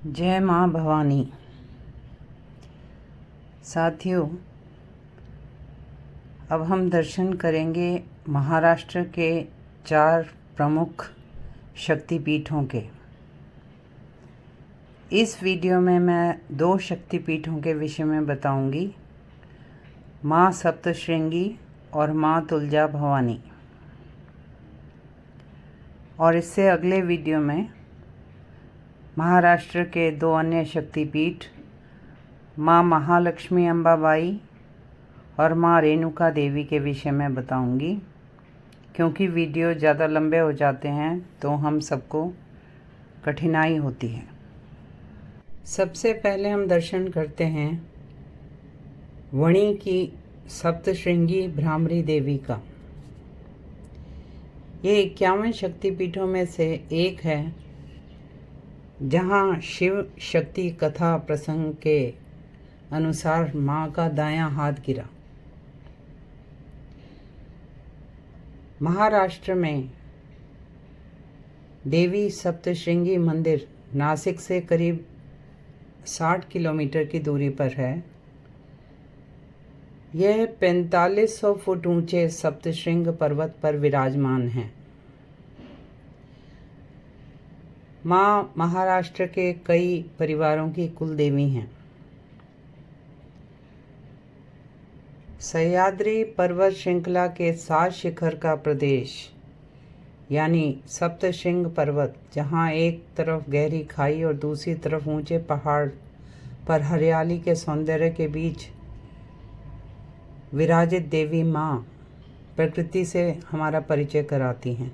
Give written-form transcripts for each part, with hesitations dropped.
जय माँ भवानी। साथियों, अब हम दर्शन करेंगे महाराष्ट्र के 4 प्रमुख शक्तिपीठों के। इस वीडियो में मैं 2 शक्तिपीठों के विषय में बताऊंगी, माँ सप्तशृंगी और माँ तुलजा भवानी। और इससे अगले वीडियो में महाराष्ट्र के 2 अन्य शक्तिपीठ, माँ महालक्ष्मी अंबाबाई और माँ रेणुका देवी के विषय में बताऊंगी। क्योंकि वीडियो ज़्यादा लंबे हो जाते हैं तो हम सबको कठिनाई होती है। सबसे पहले हम दर्शन करते हैं वणी की सप्तशृंगी भ्रामरी देवी का। ये 51 शक्तिपीठों में से एक है, जहाँ शिव शक्ति कथा प्रसंग के अनुसार माँ का दायां हाथ गिरा। महाराष्ट्र में देवी सप्तशृंगी मंदिर नासिक से करीब 60 किलोमीटर की दूरी पर है। यह 4500 फुट ऊंचे सप्तशृंग पर्वत पर विराजमान है। माँ महाराष्ट्र के कई परिवारों की कुल देवी हैं। सह्याद्री पर्वत श्रृंखला के 7 शिखर का प्रदेश यानी सप्तशृंग पर्वत, जहाँ एक तरफ गहरी खाई और दूसरी तरफ ऊंचे पहाड़ पर हरियाली के सौंदर्य के बीच विराजित देवी माँ प्रकृति से हमारा परिचय कराती हैं।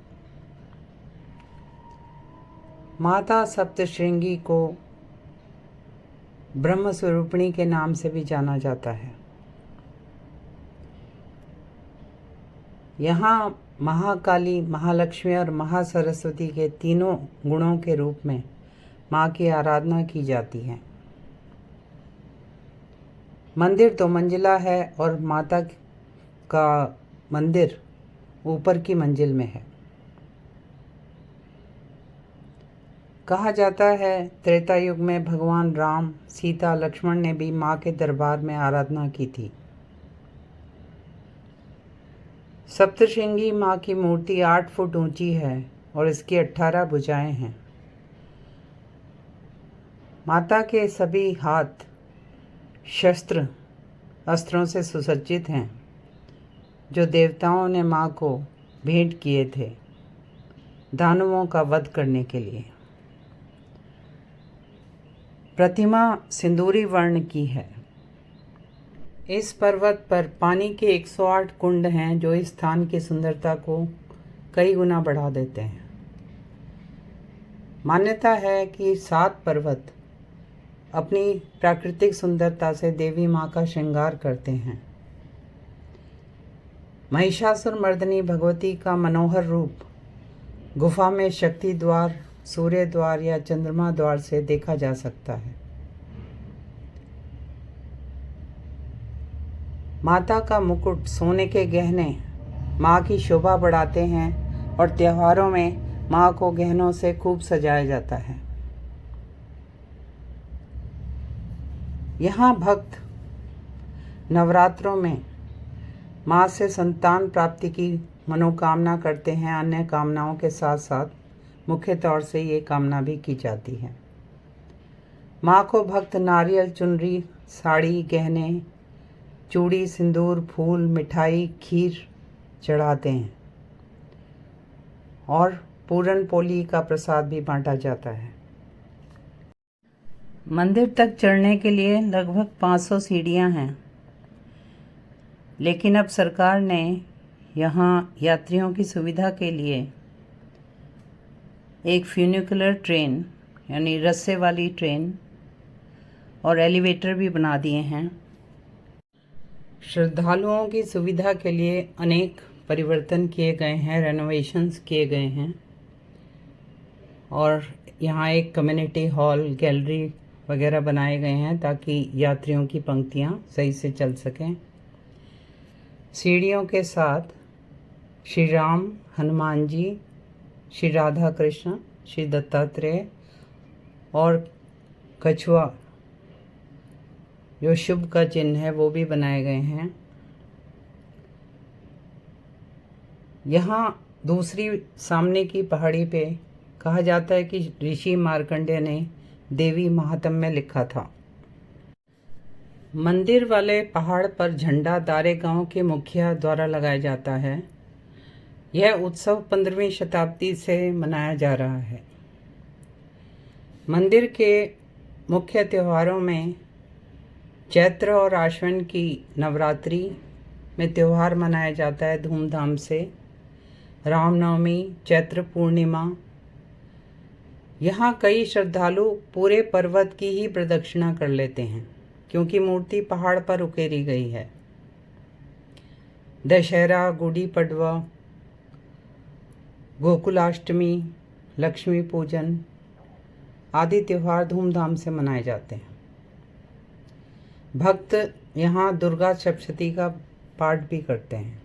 माता सप्तशृंगी को ब्रह्म स्वरूपिणी के नाम से भी जाना जाता है। यहाँ महाकाली, महालक्ष्मी और महासरस्वती के तीनों गुणों के रूप में माँ की आराधना की जाती है। मंदिर 2 मंजिला है और माता का मंदिर ऊपर की मंजिल में है। कहा जाता है त्रेता युग में भगवान राम, सीता, लक्ष्मण ने भी माँ के दरबार में आराधना की थी। सप्तशृंगी माँ की मूर्ति 8 फुट ऊंची है और इसकी 18 भुजाएं हैं। माता के सभी हाथ शस्त्र अस्त्रों से सुसज्जित हैं, जो देवताओं ने माँ को भेंट किए थे दानवों का वध करने के लिए। प्रतिमा सिंदूरी वर्ण की है। इस पर्वत पर पानी के 108 कुंड हैं, जो इस स्थान की सुंदरता को कई गुना बढ़ा देते हैं। मान्यता है कि 7 पर्वत अपनी प्राकृतिक सुंदरता से देवी माँ का श्रृंगार करते हैं। महिषासुर मर्दिनी भगवती का मनोहर रूप गुफा में शक्ति द्वार, सूर्य द्वार या चंद्रमा द्वार से देखा जा सकता है। माता का मुकुट, सोने के गहने माँ की शोभा बढ़ाते हैं और त्योहारों में माँ को गहनों से खूब सजाया जाता है। यहाँ भक्त नवरात्रों में माँ से संतान प्राप्ति की मनोकामना करते हैं। अन्य कामनाओं के साथ साथ मुख्य तौर से ये कामना भी की जाती है। माँ को भक्त नारियल, चुनरी, साड़ी, गहने, चूड़ी, सिंदूर, फूल, मिठाई, खीर चढ़ाते हैं और पूरन पोली का प्रसाद भी बांटा जाता है। मंदिर तक चढ़ने के लिए लगभग 500 सीढ़ियां हैं, लेकिन अब सरकार ने यहाँ यात्रियों की सुविधा के लिए एक फ्यूनिकुलर ट्रेन यानी रस्से वाली ट्रेन और एलिवेटर भी बना दिए हैं। श्रद्धालुओं की सुविधा के लिए अनेक परिवर्तन किए गए हैं, रेनोवेशंस किए गए हैं और यहाँ एक कम्युनिटी हॉल, गैलरी वगैरह बनाए गए हैं ताकि यात्रियों की पंक्तियाँ सही से चल सकें। सीढ़ियों के साथ श्री राम, हनुमान जी, श्री राधा कृष्ण, श्री दत्तात्रेय और कछुआ जो शुभ का चिन्ह है वो भी बनाए गए हैं। यहाँ दूसरी सामने की पहाड़ी पे कहा जाता है कि ऋषि मार्कंडेय ने देवी महात्म्य लिखा था। मंदिर वाले पहाड़ पर झंडा दारे गांव के मुखिया द्वारा लगाया जाता है। यह उत्सव 15वीं शताब्दी से मनाया जा रहा है। मंदिर के मुख्य त्योहारों में चैत्र और आश्विन की नवरात्रि में त्यौहार मनाया जाता है धूमधाम से। रामनवमी, चैत्र पूर्णिमा, यहाँ कई श्रद्धालु पूरे पर्वत की ही प्रदक्षिणा कर लेते हैं क्योंकि मूर्ति पहाड़ पर उकेरी गई है। दशहरा, गुड़ी पड़वा, गोकुलाष्टमी, लक्ष्मी पूजन आदि त्योहार धूमधाम से मनाए जाते हैं। भक्त यहाँ दुर्गा सप्तशती का पाठ भी करते हैं।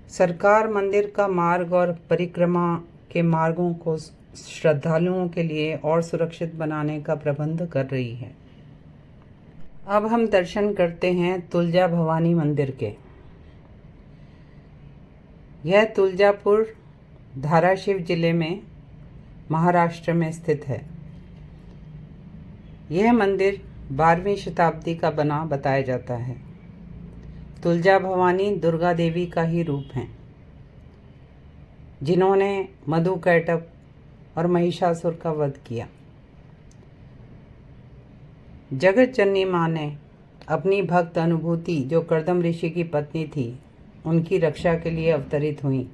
सरकार मंदिर का मार्ग और परिक्रमा के मार्गों को श्रद्धालुओं के लिए और सुरक्षित बनाने का प्रबंध कर रही है। अब हम दर्शन करते हैं तुलजा भवानी मंदिर के। यह तुलजापुर धाराशिव जिले में महाराष्ट्र में स्थित है। यह मंदिर 12वीं शताब्दी का बना बताया जाता है। तुलजा भवानी दुर्गा देवी का ही रूप हैं, जिन्होंने मधुकैटभ और महिषासुर का वध किया। जगत जननी माँ ने अपनी भक्त अनुभूति, जो कर्दम ऋषि की पत्नी थी, उनकी रक्षा के लिए अवतरित हुई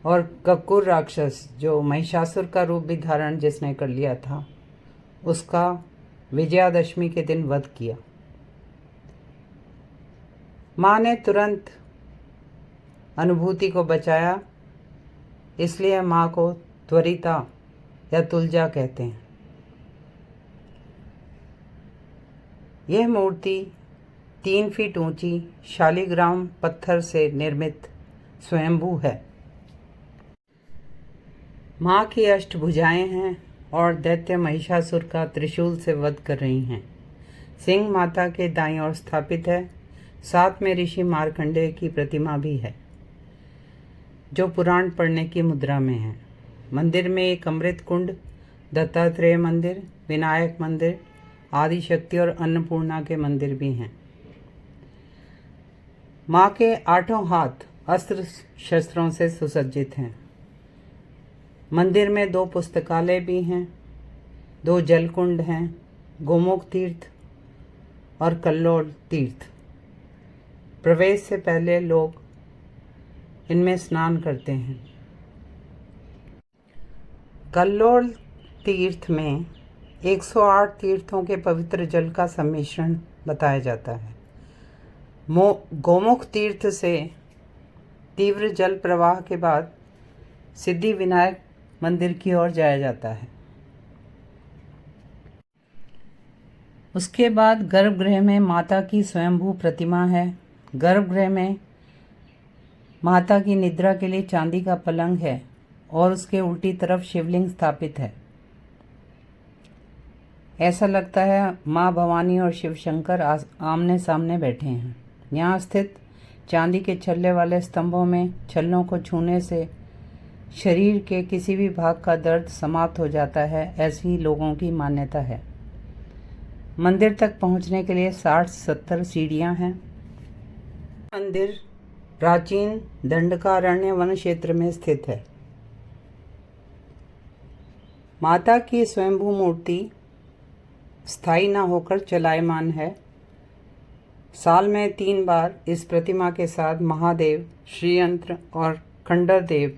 और कक्कुर राक्षस, जो महिषासुर का रूप भी धारण जिसने कर लिया था, उसका विजयादशमी के दिन वध किया। माँ ने तुरंत अनुभूति को बचाया, इसलिए माँ को त्वरिता या तुलजा कहते हैं। यह मूर्ति 3 फीट ऊंची शालिग्राम पत्थर से निर्मित स्वयंभू है। माँ की अष्टभुजाएं हैं और दैत्य महिषासुर का त्रिशूल से वध कर रही हैं। सिंह माता के दाईं ओर स्थापित है। साथ में ऋषि मार्कंडेय की प्रतिमा भी है, जो पुराण पढ़ने की मुद्रा में है। मंदिर में एक अमृत कुंड, दत्तात्रेय मंदिर, विनायक मंदिर, आदिशक्ति और अन्नपूर्णा के मंदिर भी हैं। माँ के 8 हाथ अस्त्र शस्त्रों से सुसज्जित हैं। मंदिर में 2 पुस्तकालय भी हैं, 2 जलकुंड हैं, गोमुख तीर्थ और कल्लोल तीर्थ। प्रवेश से पहले लोग इनमें स्नान करते हैं। कल्लोल तीर्थ में 108 तीर्थों के पवित्र जल का सम्मिश्रण बताया जाता है। गोमुख तीर्थ से तीव्र जल प्रवाह के बाद सिद्धि विनायक मंदिर की ओर जाया जाता है। उसके बाद गर्भगृह में माता की स्वयंभू प्रतिमा है। गर्भगृह में माता की निद्रा के लिए चांदी का पलंग है और उसके उल्टी तरफ शिवलिंग स्थापित है। ऐसा लगता है माँ भवानी और शिव शंकर आमने सामने बैठे हैं। यहाँ स्थित चांदी के छल्ले वाले स्तंभों में छल्लों को छूने से शरीर के किसी भी भाग का दर्द समाप्त हो जाता है, ऐसी लोगों की मान्यता है। मंदिर तक पहुँचने के लिए 60-70 सीढ़ियाँ हैं। मंदिर प्राचीन दंडकारण्य वन क्षेत्र में स्थित है। माता की स्वयंभू मूर्ति स्थायी न होकर चलायमान है। साल में 3 बार इस प्रतिमा के साथ महादेव, श्रीयंत्र और खंडर देव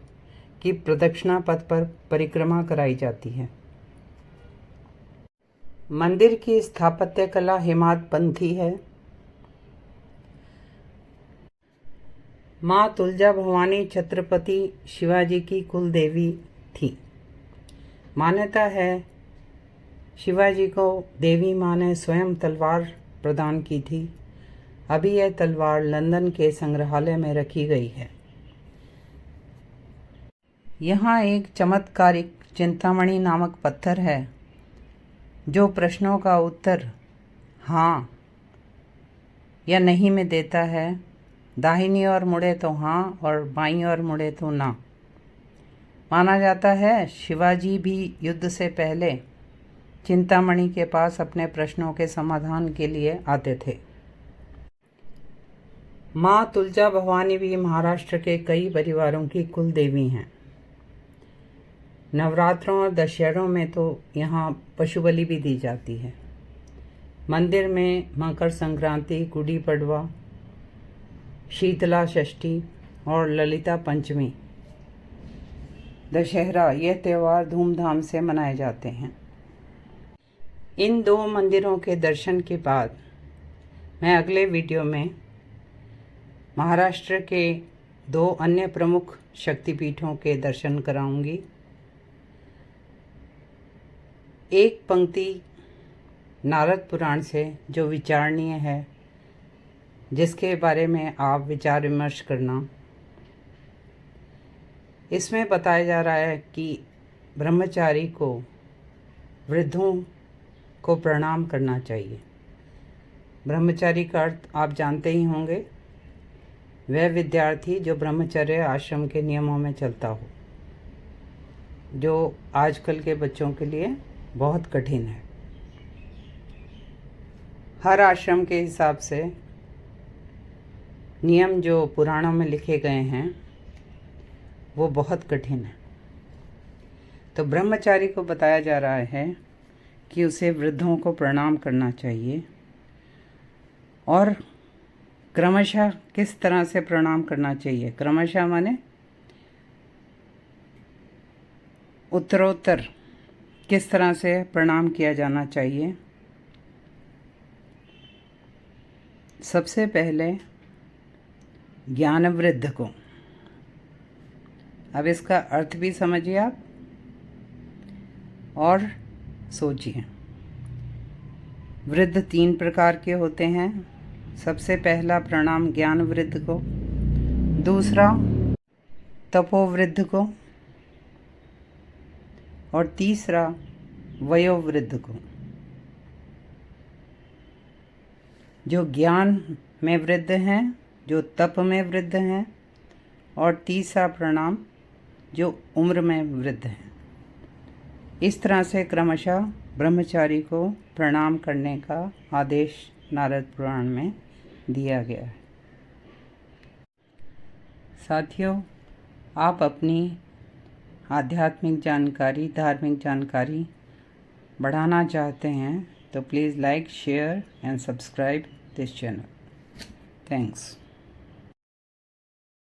की प्रदक्षिणा पथ पर परिक्रमा कराई जाती है। मंदिर की स्थापत्य कला हेमाडपंथी है। माँ तुलजा भवानी छत्रपति शिवाजी की कुल देवी थी। मान्यता है शिवाजी को देवी माँ ने स्वयं तलवार प्रदान की थी। अभी यह तलवार लंदन के संग्रहालय में रखी गई है। यहाँ एक चमत्कारिक चिंतामणि नामक पत्थर है जो प्रश्नों का उत्तर हाँ या नहीं में देता है। दाहिनी ओर मुड़े तो हाँ और बाईं ओर मुड़े तो ना। माना जाता है शिवाजी भी युद्ध से पहले चिंतामणि के पास अपने प्रश्नों के समाधान के लिए आते थे। माँ तुलजा भवानी भी महाराष्ट्र के कई परिवारों की कुल देवी हैं। नवरात्रों और दशहरों में तो यहाँ पशु बलि भी दी जाती है। मंदिर में मकर संक्रांति, गुड़ी पड़वा, शीतला षष्ठी और ललिता पंचमी, दशहरा ये त्यौहार धूमधाम से मनाए जाते हैं। इन 2 मंदिरों के दर्शन के बाद मैं अगले वीडियो में महाराष्ट्र के 2 अन्य प्रमुख शक्तिपीठों के दर्शन कराऊंगी। एक पंक्ति नारद पुराण से जो विचारणीय है, जिसके बारे में आप विचार विमर्श करना। इसमें बताया जा रहा है कि ब्रह्मचारी को वृद्धों को प्रणाम करना चाहिए। ब्रह्मचारी का अर्थ आप जानते ही होंगे, वह विद्यार्थी जो ब्रह्मचर्य आश्रम के नियमों में चलता हो, जो आजकल के बच्चों के लिए बहुत कठिन है। हर आश्रम के हिसाब से नियम जो पुराणों में लिखे गए हैं वो बहुत कठिन है। तो ब्रह्मचारी को बताया जा रहा है कि उसे वृद्धों को प्रणाम करना चाहिए और क्रमशः किस तरह से प्रणाम करना चाहिए। क्रमशः माने उत्तरोत्तर किस तरह से प्रणाम किया जाना चाहिए। सबसे पहले ज्ञानवृद्ध को, अब इसका अर्थ भी समझिए आप और सोचिए। वृद्ध 3 प्रकार के होते हैं। सबसे पहला प्रणाम ज्ञानवृद्ध को, दूसरा तपोवृद्ध को और तीसरा वयोवृद्ध को। जो ज्ञान में वृद्ध हैं, जो तप में वृद्ध हैं, और तीसरा प्रणाम जो उम्र में वृद्ध हैं। इस तरह से क्रमशः ब्रह्मचारी को प्रणाम करने का आदेश नारद पुराण में दिया गया है। साथियों, आप अपनी आध्यात्मिक जानकारी, धार्मिक जानकारी बढ़ाना चाहते हैं तो please like, share and subscribe this channel. Thanks.